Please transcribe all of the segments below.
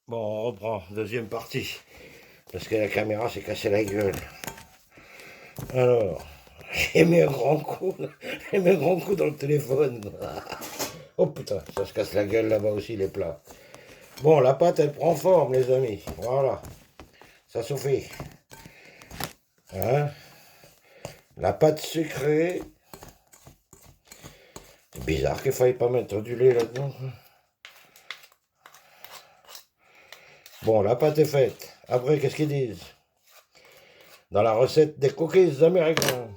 Bon, on reprend, deuxième partie, parce que la caméra s'est cassée la gueule. Alors, j'ai mis un grand coup, j'ai mis un grand coup dans le téléphone. Oh putain, ça se casse la gueule là-bas aussi, les plats. Bon, la pâte, elle prend forme, les amis. Voilà, ça suffit. Hein? La pâte sucrée. C'est bizarre qu'il faille pas mettre du lait là-dedans. Bon, la pâte est faite. Après, qu'est-ce qu'ils disent? Dans la recette des cookies américains.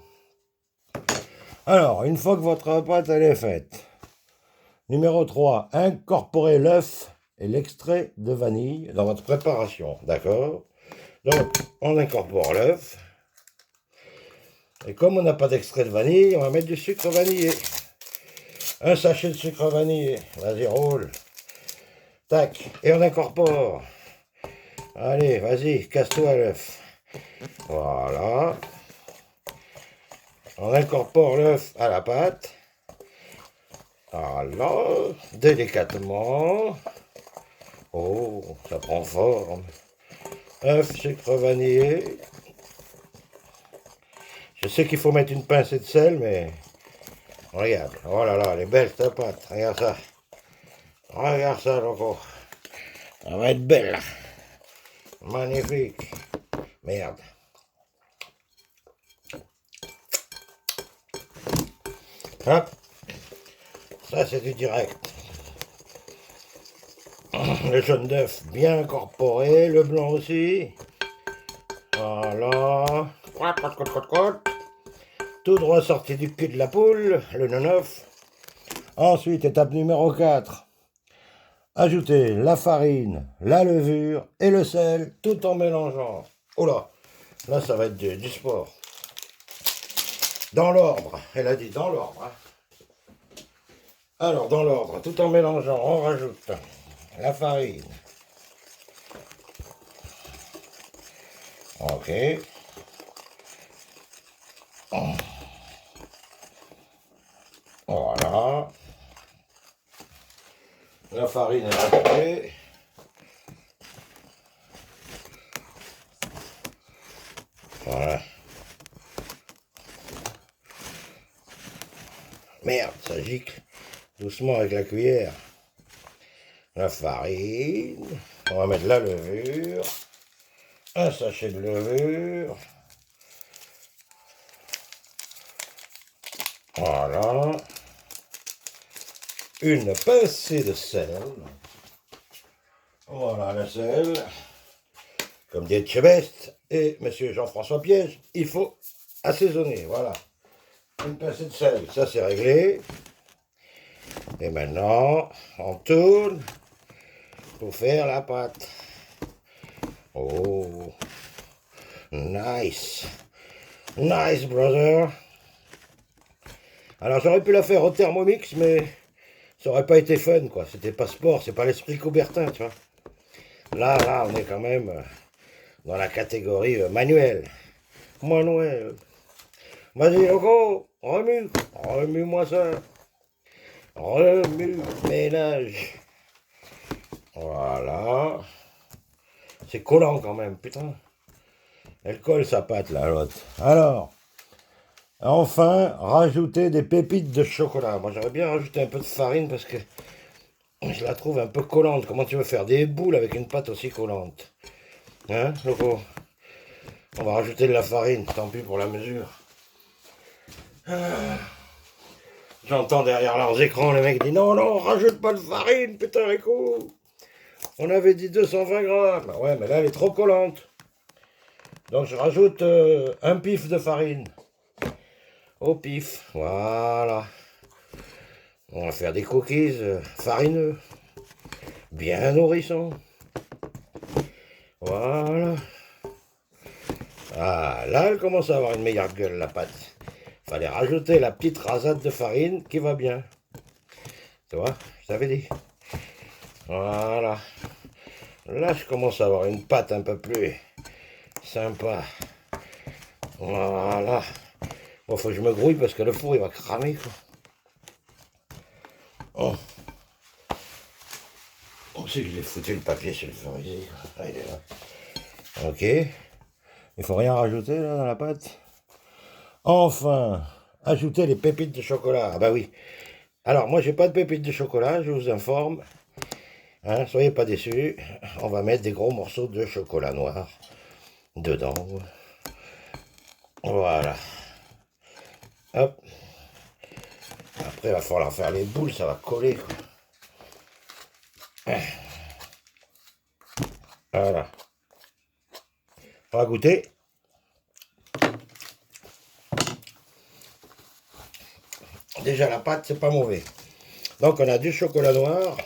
Alors, une fois que votre pâte elle est faite, numéro 3, incorporez l'œuf et l'extrait de vanille dans votre préparation, d'accord? Donc, on incorpore l'œuf. Et comme on n'a pas d'extrait de vanille, on va mettre du sucre vanillé. Un sachet de sucre vanillé. Vas-y, roule. Tac. Et on incorpore. Allez, vas-y, casse-toi l'œuf. Voilà. On incorpore l'œuf à la pâte. Voilà. Délicatement. Oh, ça prend forme. œuf, sucre vanillé. Je sais qu'il faut mettre une pincée de sel, mais regarde. Oh là là, elle est belle cette pâte. Regarde ça. Regarde ça, Loco. Ça va être belle. Magnifique. Merde. Hein? Ça, c'est du direct. Le jaune d'œuf bien incorporé, le blanc aussi. Voilà. Tout droit sorti du cul de la poule, le non-œuf. Ensuite, étape numéro 4. Ajoutez la farine, la levure et le sel tout en mélangeant. Oh là ça va être du sport. Dans l'ordre, elle a dit dans l'ordre. Hein. Alors, dans l'ordre, tout en mélangeant, on rajoute la farine. Ok. Voilà. La farine est ajoutée. Voilà. Merde, ça gicle. Doucement avec la cuillère. La farine. On va mettre la levure. Un sachet de levure. Voilà. Une pincée de sel. Voilà le sel. Comme dit Etchebest et monsieur Jean-François Piège, il faut assaisonner. Voilà. Une pincée de sel, ça c'est réglé. Et maintenant, on tourne pour faire la pâte. Oh, nice. Nice, brother. Alors j'aurais pu la faire au Thermomix, mais ça aurait pas été fun, quoi. C'était pas sport, c'est pas l'esprit Coubertin, tu vois. Là, on est quand même dans la catégorie manuel. Manuel. Vas-y, Loco, remue. Remue-moi ça. Remue, ménage. Voilà. C'est collant quand même, putain. Elle colle sa pâte, là, l'autre. Alors, enfin, rajouter des pépites de chocolat. Moi, j'aurais bien rajouté un peu de farine parce que je la trouve un peu collante. Comment tu veux faire des boules avec une pâte aussi collante? Hein, Loco? On va rajouter de la farine, tant pis pour la mesure. J'entends derrière leurs écrans les mecs disent non, non, rajoute pas de farine, putain les coups. On avait dit 220 grammes. Bah ouais, mais là elle est trop collante. Donc je rajoute un pif de farine. Au pif, voilà. On va faire des cookies farineux. Bien nourrissants. Voilà. Ah, là elle commence à avoir une meilleure gueule la pâte. Fallait rajouter la petite rasade de farine qui va bien. Tu vois, je t'avais dit. Voilà. Là, je commence à avoir une pâte un peu plus sympa. Voilà. Bon, faut que je me grouille parce que le four, il va cramer, quoi. Oh. c'est que j'ai foutu le papier sulfurisé. Ah, il est là. Ok. Il faut rien rajouter là dans la pâte. Enfin, ajouter les pépites de chocolat. Ah bah oui. Alors moi j'ai pas de pépites de chocolat, je vous informe. Hein, soyez pas déçus. On va mettre des gros morceaux de chocolat noir dedans. Voilà. Hop. Après il va falloir faire les boules, ça va coller, quoi. Voilà. On va goûter. Déjà la pâte c'est pas mauvais. Donc on a du chocolat noir.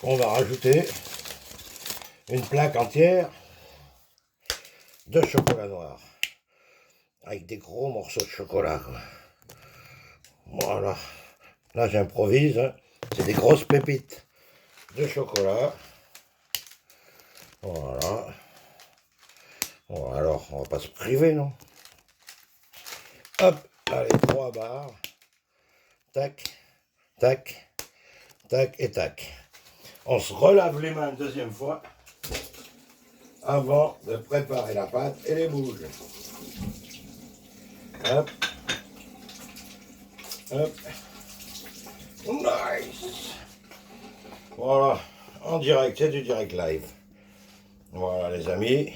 On va rajouter une plaque entière de chocolat noir. Avec des gros morceaux de chocolat, quoi. Voilà. Là j'improvise, hein. C'est des grosses pépites de chocolat. Voilà. Bon, alors, on va pas se priver, non? Hop, allez, 3 barres. Tac, tac, tac et tac. On se relave les mains une deuxième fois avant de préparer la pâte et les boules. Hop, hop. Nice. Voilà, en direct, c'est du direct live. Voilà les amis.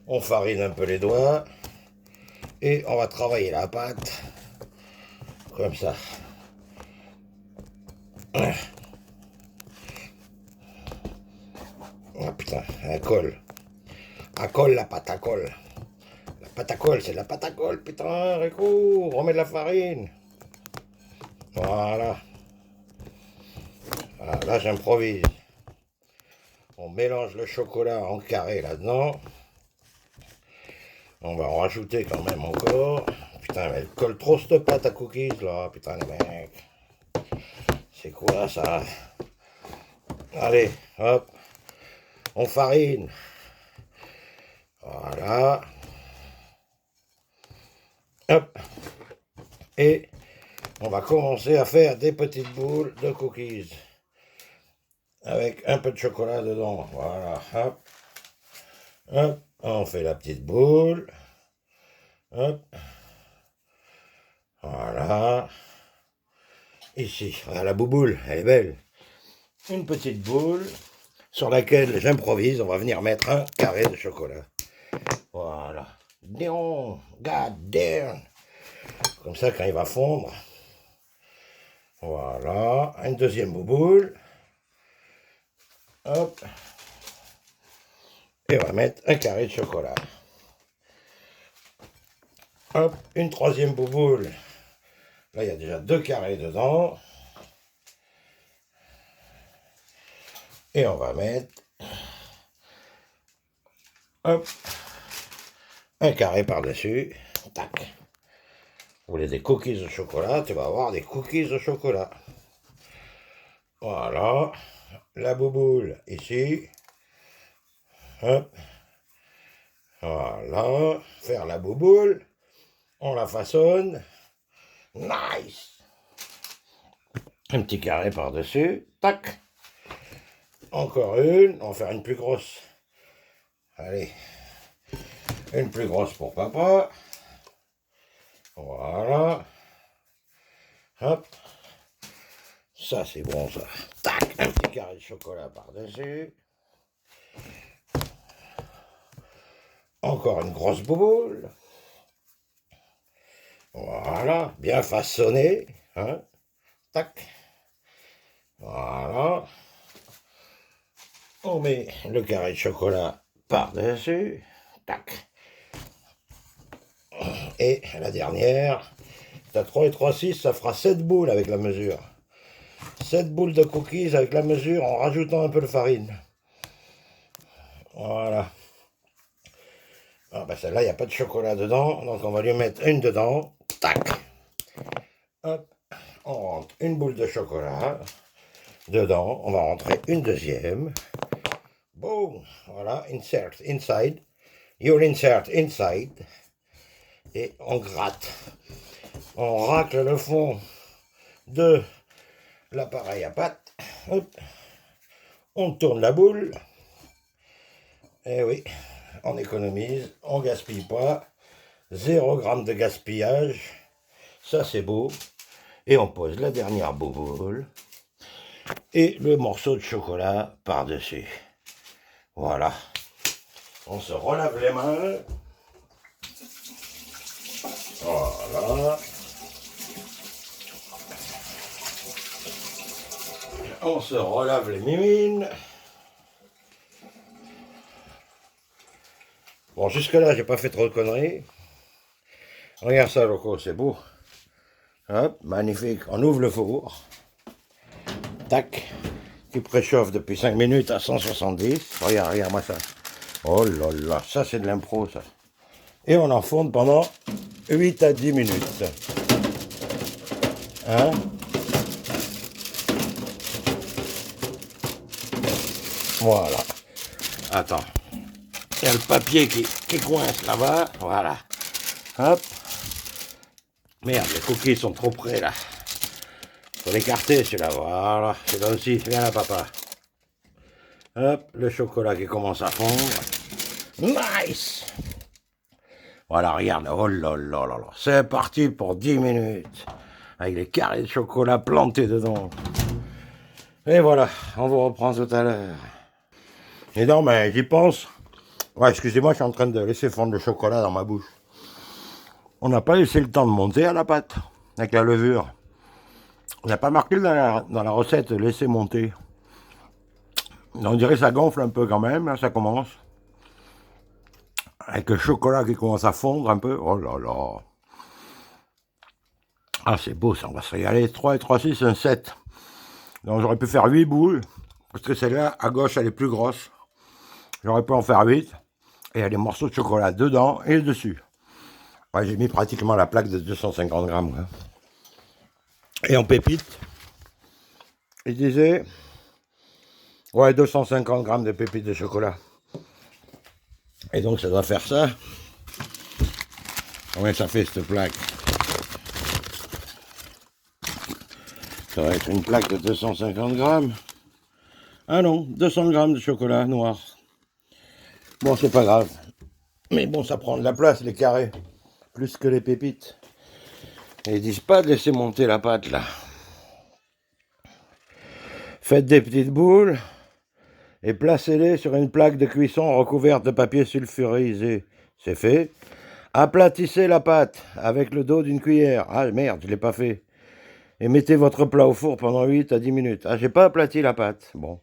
On farine un peu les doigts. Et on va travailler la pâte. Comme ça. Ah putain, elle colle. Elle colle la pâte à colle. La pâte à colle, c'est de la pâte à colle, putain, Rico. On remet de la farine. Voilà. Ah, là j'improvise. On mélange le chocolat en carré là-dedans. On va en rajouter quand même encore. Putain, mais elle colle trop cette pâte à cookies là. Putain, les mecs. C'est quoi ça? Allez, hop. On farine. Voilà. Hop. Et on va commencer à faire des petites boules de cookies. Avec un peu de chocolat dedans. Voilà. Hop. Hop. On fait la petite boule. Hop. Voilà. Ici, voilà la bouboule, elle est belle. Une petite boule sur laquelle j'improvise, on va venir mettre un carré de chocolat. Voilà. Damn, god damn. Comme ça, quand il va fondre. Voilà. Une deuxième bouboule. Hop. Et on va mettre un carré de chocolat. Hop. Une troisième bouboule. Là, il y a déjà 2 carrés dedans. Et on va mettre, hop, un carré par-dessus. Tac. Vous voulez des cookies au chocolat, tu vas avoir des cookies au chocolat. Voilà. La bouboule ici. Hop. Voilà. Faire la bouboule. On la façonne. Nice. Un petit carré par-dessus. Tac. Encore une. On va faire une plus grosse. Allez. Une plus grosse pour papa. Voilà. Hop. Ça, c'est bon, ça. Tac. Un petit carré de chocolat par-dessus. Encore une grosse boule. Voilà. Bien façonné. Hein. Tac. Voilà. On met le carré de chocolat par-dessus. Tac. Et la dernière, t'as 3 et 3, 6, ça fera 7 boules avec la mesure. 7 boules de cookies avec la mesure en rajoutant un peu de farine. Voilà. Ah ben celle-là, il n'y a pas de chocolat dedans, donc on va lui mettre une dedans. Tac. Hop. On rentre une boule de chocolat. Dedans, on va rentrer une deuxième. Boom. Voilà, insert inside. You'll insert inside. Et on gratte. On racle le fond de l'appareil à pâte. Hop. On tourne la boule. Et oui, on économise, on gaspille pas. 0 g de gaspillage. Ça, c'est beau. Et on pose la dernière boule. Et le morceau de chocolat par-dessus. Voilà. On se relave les mains. Voilà. On se relave les mimines. Bon, jusque-là, j'ai pas fait trop de conneries. Regarde ça, Loco, c'est beau. Hop, magnifique. On ouvre le four. Tac. Qui préchauffe depuis 5 minutes à 170. Regarde-moi ça. Oh là là, ça c'est de l'impro, ça. Et on enfourne pendant 8 à 10 minutes. Hein? Voilà. Attends. Il y a le papier qui coince là-bas. Voilà. Hop. Merde, les cookies sont trop près là. Faut l'écarter celui-là. Voilà. Celui-là aussi. Viens là, papa. Hop. Le chocolat qui commence à fondre. Nice! Voilà, regarde. Oh là là là là. C'est parti pour 10 minutes. Avec les carrés de chocolat plantés dedans. Et voilà. On vous reprend tout à l'heure. Et non, mais j'y pense. Ouais, excusez-moi, je suis en train de laisser fondre le chocolat dans ma bouche. On n'a pas laissé le temps de monter à la pâte, avec la levure. On n'a pas marqué dans la recette laisser monter. On dirait que ça gonfle un peu quand même, là, ça commence. Avec le chocolat qui commence à fondre un peu. Oh là là. Ah, c'est beau ça, on va se régaler. 3 et 3, 6, un 7. Donc j'aurais pu faire 8 boules, parce que celle-là, à gauche, elle est plus grosse. J'aurais pu en faire 8. Et il y a des morceaux de chocolat dedans et dessus. Ouais, j'ai mis pratiquement la plaque de 250 grammes. Hein. Et en pépite, il disait, ouais, 250 grammes de pépites de chocolat. Et donc ça doit faire ça. Combien ça fait cette plaque? Ça va être une plaque de 250 grammes. Ah non, 200 grammes de chocolat noir. Bon, c'est pas grave. Mais bon, ça prend de la place, les carrés. Plus que les pépites. Et ils disent pas de laisser monter la pâte, là. Faites des petites boules et placez-les sur une plaque de cuisson recouverte de papier sulfurisé. C'est fait. Aplatissez la pâte avec le dos d'une cuillère. Ah merde, je l'ai pas fait. Et mettez votre plat au four pendant 8 à 10 minutes. Ah, j'ai pas aplati la pâte. Bon.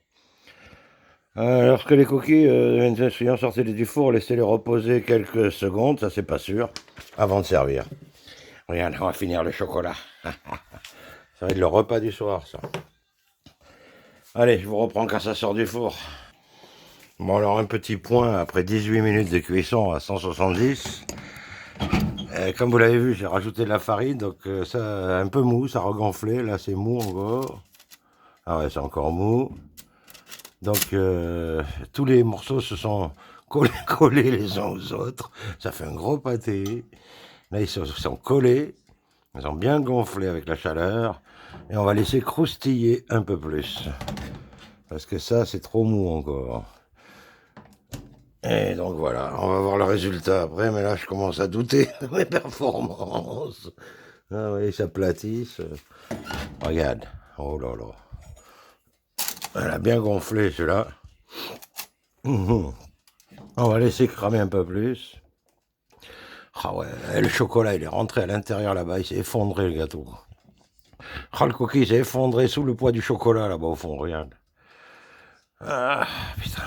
Lorsque les cookies ayant sorti du four, laissez-les reposer quelques secondes, ça c'est pas sûr, avant de servir. Regarde, on va finir le chocolat. Ça va être le repas du soir, ça. Allez, je vous reprends quand ça sort du four. Bon, alors un petit point, après 18 minutes de cuisson à 170. Comme vous l'avez vu, j'ai rajouté de la farine, donc ça un peu mou, ça a regonflé. Là, c'est mou encore. Ah ouais, c'est encore mou. Donc, tous les morceaux se sont collés les uns aux autres. Ça fait un gros pâté. Là, ils se sont collés. Ils ont bien gonflé avec la chaleur. Et on va laisser croustiller un peu plus. Parce que ça, c'est trop mou encore. Et donc voilà, on va voir le résultat après. Mais là, je commence à douter de mes performances. Ah oui, ils s'aplatissent. Regarde. Oh là là. Elle a bien gonflé, celui-là. On va laisser cramer un peu plus. Ah ouais, le chocolat, il est rentré à l'intérieur là-bas, il s'est effondré le gâteau. Ah, le cookie s'est effondré sous le poids du chocolat là-bas au fond, regarde. Ah, putain.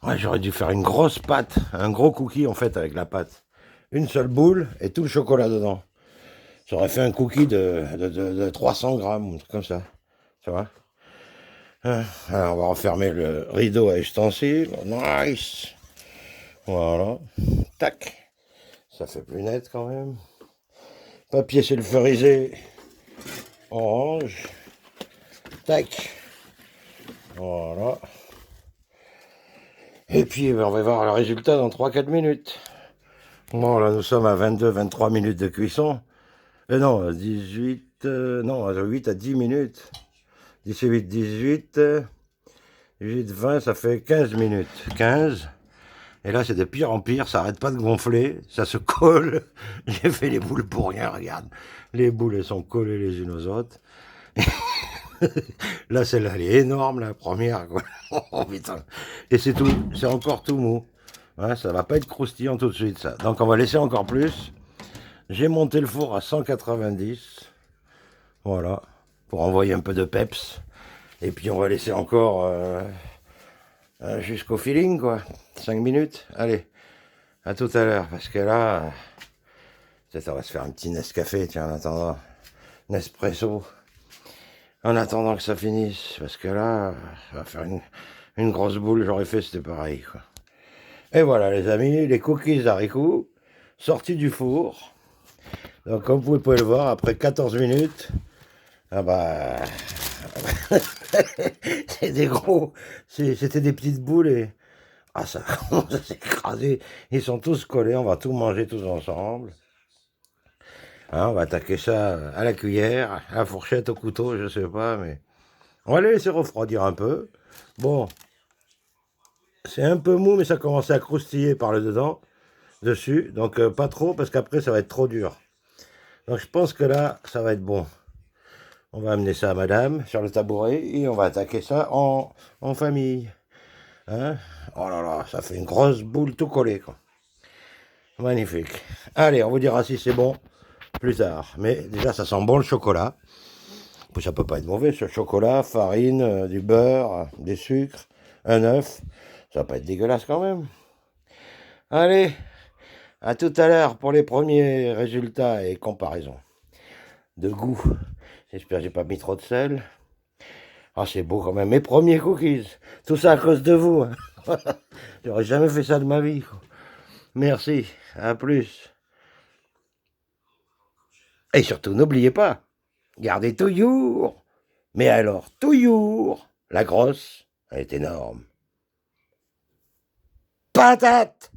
Ouais, j'aurais dû faire une grosse pâte, un gros cookie en fait avec la pâte. Une seule boule et tout le chocolat dedans. Ça aurait fait un cookie de 300 grammes, comme ça. Tu vois? Alors, on va refermer le rideau à ustensiles. Nice. Voilà. Tac. Ça fait plus net quand même. Papier sulfurisé orange. Tac. Voilà. Et puis on va voir le résultat dans 3-4 minutes. Bon, là nous sommes à 22-23 minutes de cuisson. Et non, 18, non, 8 à 10 minutes. 10 et 8, 18, 18, 20, ça fait 15 minutes. 15. Et là, c'est de pire en pire, ça arrête pas de gonfler, ça se colle. J'ai fait les boules pour rien, regarde. Les boules, elles sont collées les unes aux autres. Là, celle-là, elle est énorme, la première, quoi. Oh, putain. Et c'est tout, c'est encore tout mou. Ouais, ça va pas être croustillant tout de suite, ça. Donc, on va laisser encore plus. J'ai monté le four à 190. Voilà. Pour envoyer un peu de peps. Et puis, on va laisser encore jusqu'au feeling, quoi. 5 minutes. Allez. À tout à l'heure. Parce que là, peut-être on va se faire un petit Nescafé, tiens, en attendant. Nespresso. En attendant que ça finisse. Parce que là, ça va faire une grosse boule. J'aurais fait, c'était pareil, quoi. Et voilà, les amis, les cookies haricots sortis du four. Donc, comme vous pouvez le voir, après 14 minutes, ah bah, c'est des gros, c'était des petites boules et ah ça commence à s'écraser. Ils sont tous collés, on va tout manger tous ensemble. Hein, on va attaquer ça à la cuillère, à la fourchette, au couteau, je sais pas, mais on va les laisser refroidir un peu. Bon, c'est un peu mou, mais ça commence à croustiller par le dedans, dessus, donc pas trop parce qu'après ça va être trop dur. Donc je pense que là, ça va être bon. On va amener ça à madame sur le tabouret et on va attaquer ça en famille. Hein? Oh là là, ça fait une grosse boule tout collée, quoi. Magnifique. Allez, on vous dira si c'est bon plus tard. Mais déjà, ça sent bon le chocolat. Puis ça peut pas être mauvais, ce chocolat, farine, du beurre, des sucres, un œuf. Ça va pas être dégueulasse quand même. Allez, à tout à l'heure pour les premiers résultats et comparaisons de goût. J'espère que j'ai pas mis trop de sel. Ah, c'est beau quand même. Mes premiers cookies. Tout ça à cause de vous. Hein. J'aurais jamais fait ça de ma vie, quoi. Merci. À plus. Et surtout, n'oubliez pas, gardez toujours. Mais alors, toujours. La grosse, elle est énorme. Patate!